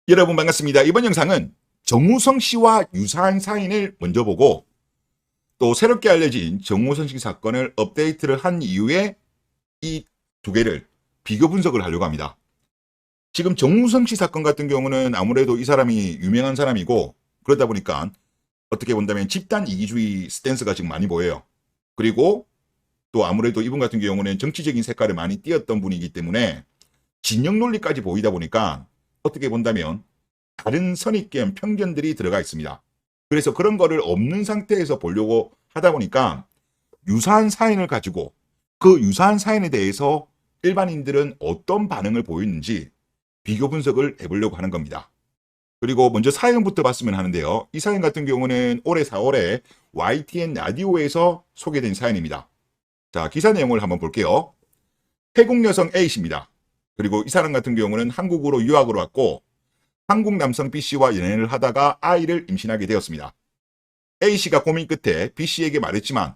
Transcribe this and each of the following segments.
여러분 반갑습니다. 이번 영상은 정우성 씨와 유사한 사인을 먼저 보고 또 새롭게 알려진 정우성 씨 사건을 업데이트를 한 이후에 이 두 개를 비교 분석을 하려고 합니다. 지금 정우성 씨 사건 같은 경우는 아무래도 이 사람이 유명한 사람이고 그러다 보니까 어떻게 본다면 집단 이기주의 스탠스가 지금 많이 보여요. 그리고 또 아무래도 이분 같은 경우는 정치적인 색깔을 많이 띄었던 분이기 때문에 진영 논리까지 보이다 보니까 어떻게 본다면 다른 선입견, 편견들이 들어가 있습니다. 그래서 그런 거를 없는 상태에서 보려고 하다 보니까 유사한 사인을 가지고 그 유사한 사인에 대해서 일반인들은 어떤 반응을 보이는지 비교 분석을 해보려고 하는 겁니다. 그리고 먼저 사연부터 봤으면 하는데요. 이 사연 같은 경우는 올해 4월에 YTN 라디오에서 소개된 사연입니다. 자, 기사 내용을 한번 볼게요. 태국 여성 A씨입니다. 그리고 이 사람 같은 경우는 한국으로 유학을 왔고 한국 남성 B씨와 연애를 하다가 아이를 임신하게 되었습니다. A씨가 고민 끝에 B씨에게 말했지만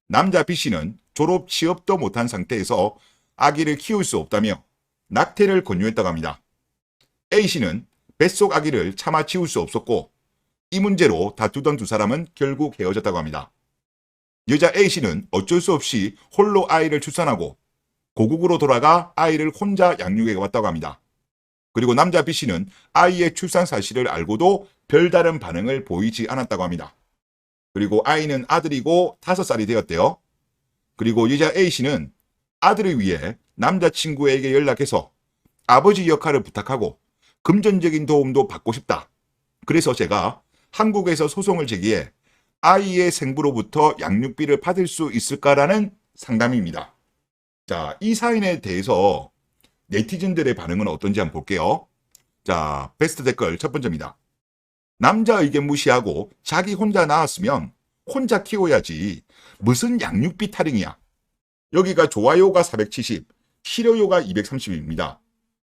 남자 B씨는 졸업 취업도 못한 상태에서 아기를 키울 수 없다며 낙태를 권유했다고 합니다. A씨는 뱃속 아기를 차마 치울 수 없었고 이 문제로 다투던 두 사람은 결국 헤어졌다고 합니다. 여자 A씨는 어쩔 수 없이 홀로 아이를 출산하고 고국으로 돌아가 아이를 혼자 양육해 왔다고 합니다. 그리고 남자 B씨는 아이의 출산 사실을 알고도 별다른 반응을 보이지 않았다고 합니다. 그리고 아이는 아들이고 5살이 되었대요. 그리고 여자 A씨는 아들을 위해 남자친구에게 연락해서 아버지 역할을 부탁하고 금전적인 도움도 받고 싶다. 그래서 제가 한국에서 소송을 제기해 아이의 생부로부터 양육비를 받을 수 있을까라는 상담입니다. 자, 이 사연에 대해서 네티즌들의 반응은 어떤지 한번 볼게요. 자, 베스트 댓글 첫 번째입니다. 남자 의견 무시하고 자기 혼자 낳았으면 혼자 키워야지. 무슨 양육비 타령이야. 여기가 좋아요가 470, 싫어요가 230입니다.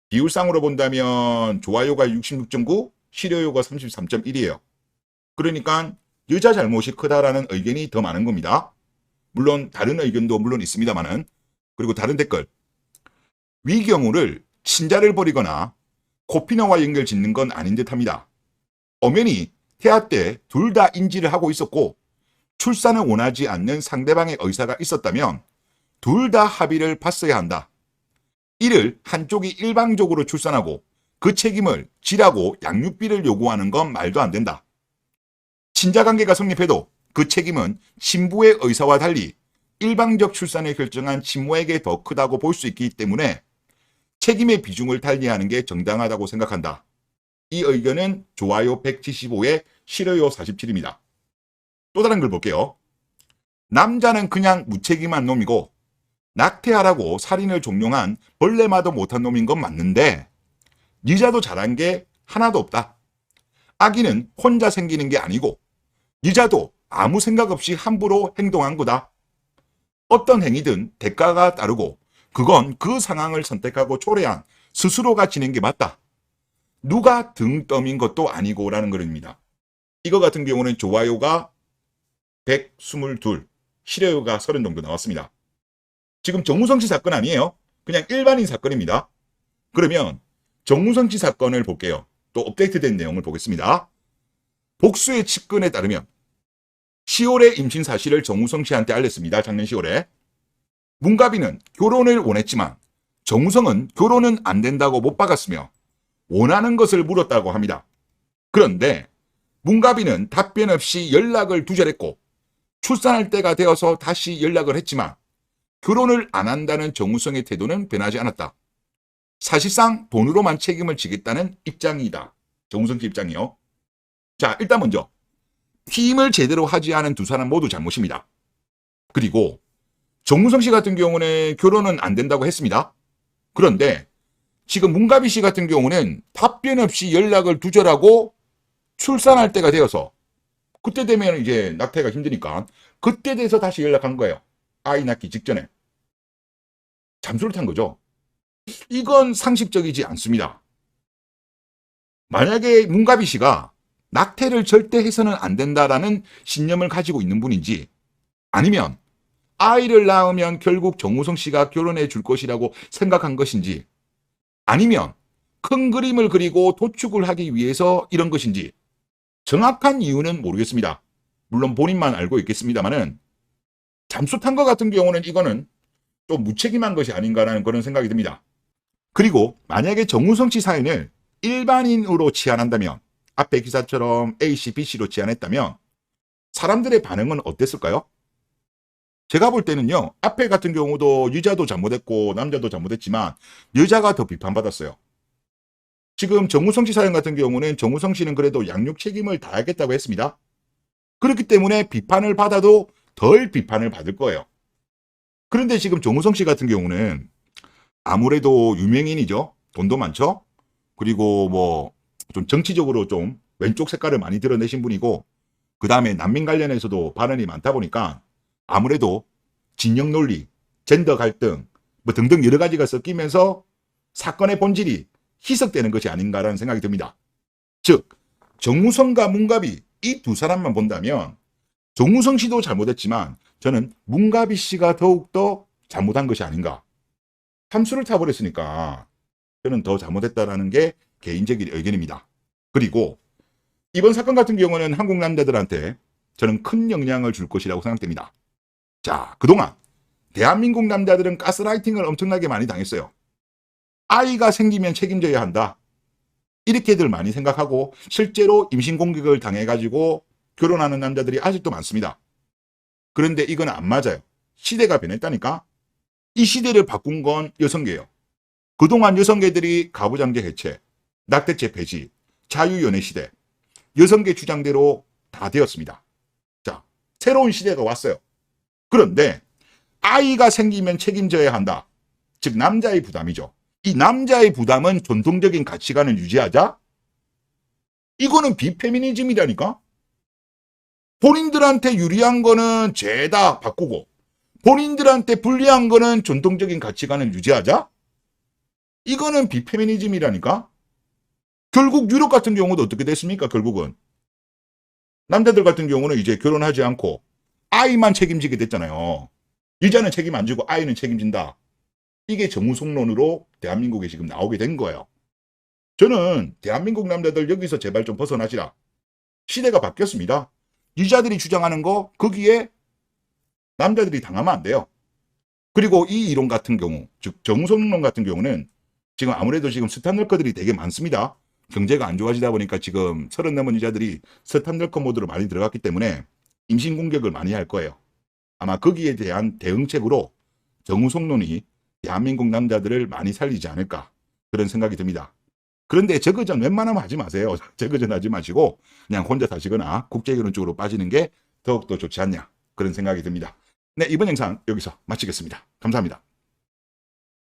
비율상으로 본다면 좋아요가 66.9, 싫어요가 33.1이에요. 그러니까 여자 잘못이 크다라는 의견이 더 많은 겁니다. 물론 다른 의견도 물론 있습니다만은. 그리고 다른 댓글. 위경우를 친자를 버리거나 코피너와 연결 짓는 건 아닌 듯합니다. 엄연히 태아 때 둘 다 인지를 하고 있었고 출산을 원하지 않는 상대방의 의사가 있었다면 둘 다 합의를 봤어야 한다. 이를 한쪽이 일방적으로 출산하고 그 책임을 지라고 양육비를 요구하는 건 말도 안 된다. 친자관계가 성립해도 그 책임은 친부의 의사와 달리 일방적 출산을 결정한 친모에게 더 크다고 볼 수 있기 때문에 책임의 비중을 달리하는 게 정당하다고 생각한다. 이 의견은 좋아요 175에 싫어요 47입니다. 또 다른 걸 볼게요. 남자는 그냥 무책임한 놈이고 낙태하라고 살인을 종용한 벌레마도 못한 놈인 건 맞는데 여자도 잘한 게 하나도 없다. 아기는 혼자 생기는 게 아니고 여자도 아무 생각 없이 함부로 행동한 거다. 어떤 행위든 대가가 따르고 그건 그 상황을 선택하고 초래한 스스로가 지는 게 맞다. 누가 등 떠민 것도 아니고 라는 글입니다. 이거 같은 경우는 좋아요가 122, 싫어요가 30 정도 나왔습니다. 지금 정우성 씨 사건 아니에요. 그냥 일반인 사건입니다. 그러면 정우성 씨 사건을 볼게요. 또 업데이트된 내용을 보겠습니다. 복수의 측근에 따르면 10월에 임신 사실을 정우성 씨한테 알렸습니다. 작년 10월에. 문가비는 결혼을 원했지만 정우성은 결혼은 안 된다고 못 박았으며 원하는 것을 물었다고 합니다. 그런데 문가비는 답변 없이 연락을 두절했고 출산할 때가 되어서 다시 연락을 했지만 결혼을 안 한다는 정우성의 태도는 변하지 않았다. 사실상 돈으로만 책임을 지겠다는 입장이다. 정우성 씨 입장이요. 자, 일단 먼저 팀을 제대로 하지 않은 두 사람 모두 잘못입니다. 그리고 정우성 씨 같은 경우는 결혼은 안 된다고 했습니다. 그런데 지금 문가비 씨 같은 경우는 답변 없이 연락을 두절하고 출산할 때가 되어서 그때 되면 이제 낙태가 힘드니까 그때 돼서 다시 연락한 거예요. 아이 낳기 직전에. 잠수를 탄 거죠. 이건 상식적이지 않습니다. 만약에 문가비 씨가 낙태를 절대 해서는 안 된다라는 신념을 가지고 있는 분인지 아니면 아이를 낳으면 결국 정우성 씨가 결혼해 줄 것이라고 생각한 것인지 아니면 큰 그림을 그리고 도축을 하기 위해서 이런 것인지 정확한 이유는 모르겠습니다. 물론 본인만 알고 있겠습니다만은 잠수탄 것 같은 경우는 이거는 좀 무책임한 것이 아닌가라는 그런 생각이 듭니다. 그리고 만약에 정우성 씨 사연을 일반인으로 치환한다면, 앞에 기사처럼 A씨, B씨로 치환했다면 사람들의 반응은 어땠을까요? 제가 볼 때는요, 앞에 같은 경우도 여자도 잘못했고 남자도 잘못했지만 여자가 더 비판받았어요. 지금 정우성 씨 사연 같은 경우는 정우성 씨는 그래도 양육 책임을 다하겠다고 했습니다. 그렇기 때문에 비판을 받아도 덜 비판을 받을 거예요. 그런데 지금 정우성 씨 같은 경우는 아무래도 유명인이죠. 돈도 많죠. 그리고 뭐 좀 정치적으로 좀 왼쪽 색깔을 많이 드러내신 분이고, 그 다음에 난민 관련해서도 발언이 많다 보니까 아무래도 진영 논리, 젠더 갈등 뭐 등등 여러 가지가 섞이면서 사건의 본질이 희석되는 것이 아닌가라는 생각이 듭니다. 즉 정우성과 문가비 이 두 사람만 본다면 정우성 씨도 잘못했지만 저는 문가비 씨가 더욱더 잘못한 것이 아닌가. 함수를 타버렸으니까 저는 더 잘못했다라는 게 개인적인 의견입니다. 그리고 이번 사건 같은 경우는 한국 남자들한테 저는 큰 영향을 줄 것이라고 생각됩니다. 자, 그동안 대한민국 남자들은 가스라이팅을 엄청나게 많이 당했어요. 아이가 생기면 책임져야 한다. 이렇게들 많이 생각하고 실제로 임신 공격을 당해가지고 결혼하는 남자들이 아직도 많습니다. 그런데 이건 안 맞아요. 시대가 변했다니까. 이 시대를 바꾼 건 여성계예요. 그동안 여성계들이 가부장제 해체, 낙태죄 폐지, 자유연애 시대, 여성계 주장대로 다 되었습니다. 자, 새로운 시대가 왔어요. 그런데 아이가 생기면 책임져야 한다. 즉 남자의 부담이죠. 이 남자의 부담은 전통적인 가치관을 유지하자? 이거는 비페미니즘이라니까? 본인들한테 유리한 거는 죄다 바꾸고 본인들한테 불리한 거는 전통적인 가치관을 유지하자? 이거는 비페미니즘이라니까? 결국 유럽 같은 경우도 어떻게 됐습니까? 결국은 남자들 같은 경우는 이제 결혼하지 않고 아이만 책임지게 됐잖아요. 여자는 책임 안 지고 아이는 책임진다. 이게 정우성론으로 대한민국에 지금 나오게 된 거예요. 저는 대한민국 남자들 여기서 제발 좀 벗어나시라. 시대가 바뀌었습니다. 여자들이 주장하는 거 거기에 남자들이 당하면 안 돼요. 그리고 이 이론 같은 경우, 즉 정우성론 같은 경우는 지금 아무래도 지금 스탄널커들이 되게 많습니다. 경제가 안 좋아지다 보니까 지금 30 넘은 여자들이 스탄널커 모드로 많이 들어갔기 때문에 임신 공격을 많이 할 거예요. 아마 거기에 대한 대응책으로 정우성론이 대한민국 남자들을 많이 살리지 않을까 그런 생각이 듭니다. 그런데 저거전 웬만하면 하지 마세요. 저거전 하지 마시고 그냥 혼자 사시거나 국제결혼 쪽으로 빠지는 게 더욱더 좋지 않냐 그런 생각이 듭니다. 네, 이번 영상 여기서 마치겠습니다. 감사합니다.